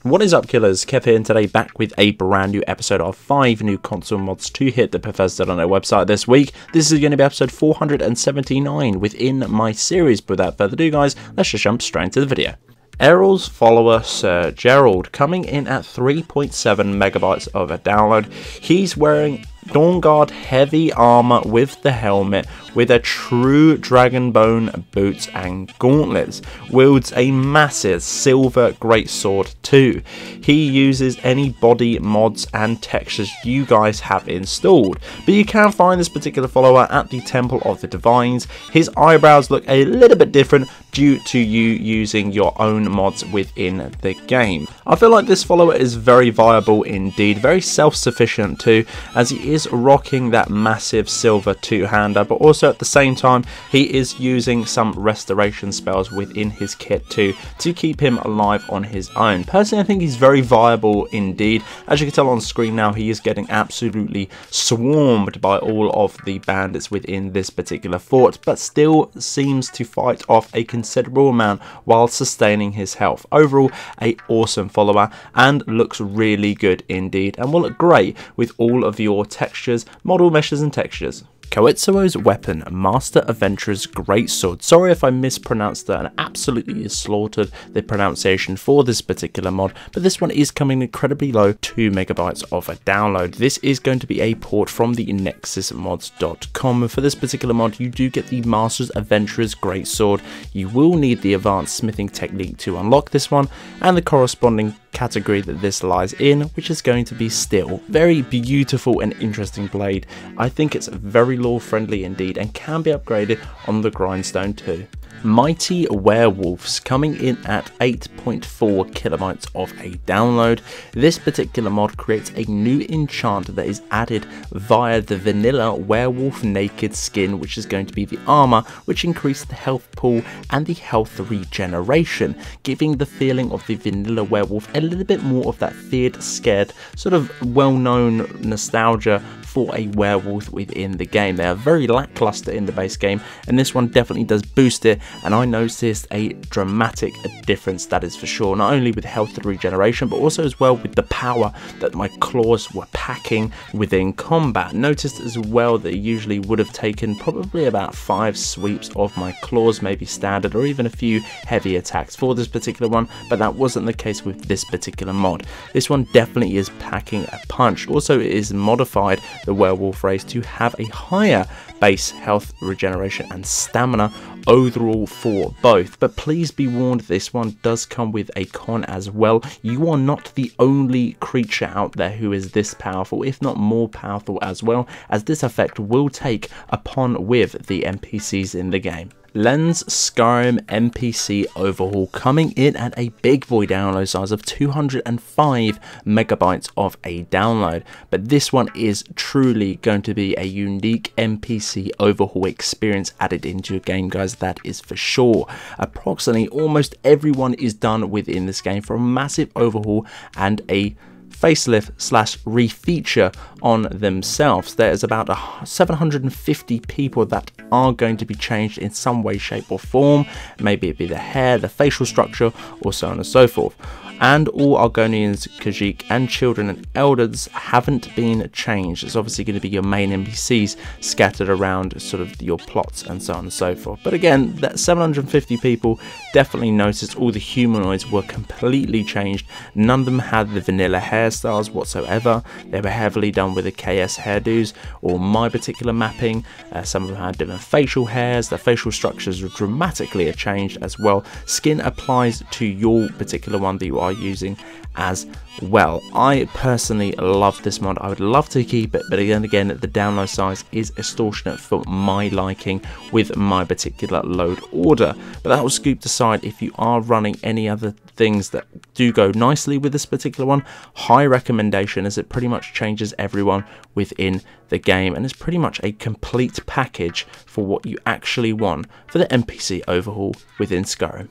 What is up, killers? Kev here, and today back with a brand new episode of 5 new console mods to hit the Bethesda on their website this week. This is going to be episode 479 within my series, but without further ado guys, let's just jump straight into the video. EROU'S follower Sir Jerald coming in at 3.7 megabytes of a download. He's wearing Dawnguard heavy armor with the helmet, with a true Dragonbone boots and gauntlets, wields a massive silver greatsword too. He uses any body mods and textures you guys have installed, but you can find this particular follower at the Temple of the Divines. His eyebrows look a little bit different due to you using your own mods within the game. I feel like this follower is very viable indeed, very self-sufficient too, as he is rocking that massive silver two-hander, but also at the same time he is using some restoration spells within his kit too to keep him alive on his own. Personally, I think he's very viable indeed. As you can tell on screen now, he is getting absolutely swarmed by all of the bandits within this particular fort, but still seems to fight off a considerable amount while sustaining his health. Overall, a awesome follower, and looks really good indeed, and will look great with all of your textures, model meshes and textures. Kukatsuo's weapon, Master Adventurer's Greatsword. Sorry if I mispronounced that and absolutely slaughtered the pronunciation for this particular mod, but this one is coming incredibly low, 2 megabytes of a download. This is going to be a port from the nexusmods.com. For this particular mod, you do get the Master's Adventurer's Greatsword. You will need the advanced smithing technique to unlock this one, and the corresponding category that this lies in, which is going to be steel. Very beautiful and interesting blade. I think it's very lore friendly indeed, and can be upgraded on the grindstone too. Mighty Werewolves coming in at 8.4 kilobytes of a download. This particular mod creates a new enchant that is added via the vanilla werewolf naked skin, which is going to be the armor, which increases the health pool and the health regeneration, giving the feeling of the vanilla werewolf a little bit more of that feared, scared, sort of well-known nostalgia for a werewolf within the game. They are very lackluster in the base game, and this one definitely does boost it, and I noticed a dramatic difference, that is for sure, not only with health and regeneration, but also as well with the power that my claws were packing within combat. Noticed as well that it usually would have taken probably about 5 sweeps of my claws, maybe standard, or even a few heavy attacks for this particular one, but that wasn't the case with this particular mod. This one definitely is packing a punch. Also, it is modified the werewolf race to have a higher base health, regeneration and stamina overall for both, but please be warned, this one does come with a con as well. You are not the only creature out there who is this powerful, if not more powerful as well, as this effect will take upon with the NPCs in the game. LEIN'S Skyrim NPC Overhaul coming in at a big boy download size of 205 megabytes of a download, but this one is truly going to be a unique NPC overhaul experience added into your game, guys, that is for sure. Approximately almost everyone is done within this game for a massive overhaul and a facelift slash refeature on themselves. There's about 750 people that are going to be changed in some way, shape or form. Maybe it be the hair, the facial structure, or so on and so forth. And all Argonians, Khajiit and children and elders haven't been changed. It's obviously going to be your main NPCs scattered around sort of your plots and so on and so forth. But again, that 750 people definitely noticed all the humanoids were completely changed. None of them had the vanilla hairstyles whatsoever. They were heavily done with the KS hairdos or my particular mapping. Some of them had different facial hairs. Their facial structures were dramatically changed as well. Skin applies to your particular one that you are using as well. I personally love this mod. I would love to keep it, but again the download size is extortionate for my liking with my particular load order. But that will scoop aside. If you are running any other things that do go nicely with this particular one, high recommendation, as it pretty much changes everyone within the game and is pretty much a complete package for what you actually want for the NPC overhaul within Skyrim.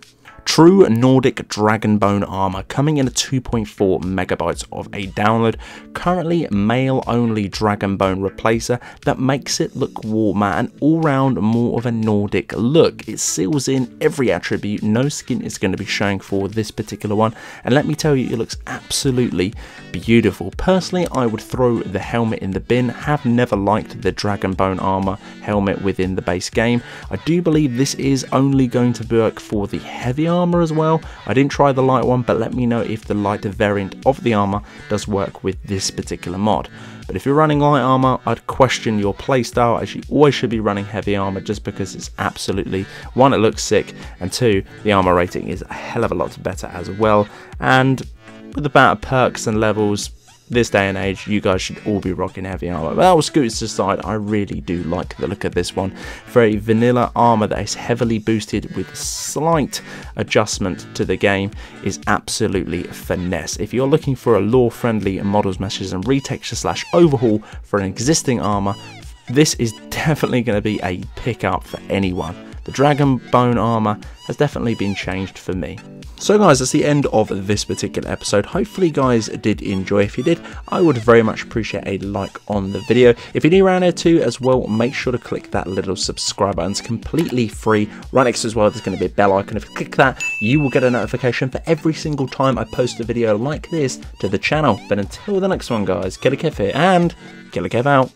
True Nordic Dragonbone armor coming in at 2.4 megabytes of a download. Currently male only Dragonbone replacer that makes it look warmer and all round more of a Nordic look. It seals in every attribute, no skin is going to be showing for this particular one, and let me tell you, it looks absolutely beautiful. Personally, I would throw the helmet in the bin. Have never liked the Dragonbone armor helmet within the base game. I do believe this is only going to work for the heavy armor as well. I didn't try the light one, but let me know if the lighter variant of the armor does work with this particular mod. But if you're running light armor, I'd question your playstyle, as you always should be running heavy armor, just because it's absolutely, one, it looks sick, and two, the armor rating is a hell of a lot better as well. And with the amount of perks and levels, this day and age, you guys should all be rocking heavy armor. But that will scoot aside, I really do like the look of this one. For a vanilla armor that is heavily boosted with slight adjustment to the game, is absolutely finesse. If you're looking for a lore friendly models meshes and retexture / overhaul for an existing armor, this is definitely going to be a pickup for anyone. The Dragonbone armor has definitely been changed for me. So guys, that's the end of this particular episode. Hopefully you guys did enjoy. If you did, I would very much appreciate a like on the video. If you're new around here too as well, make sure to click that little subscribe button. It's completely free. Right next to as well, there's going to be a bell icon. If you click that, you will get a notification for every single time I post a video like this to the channel. But until the next one guys, Killerkev here, and Killerkev out.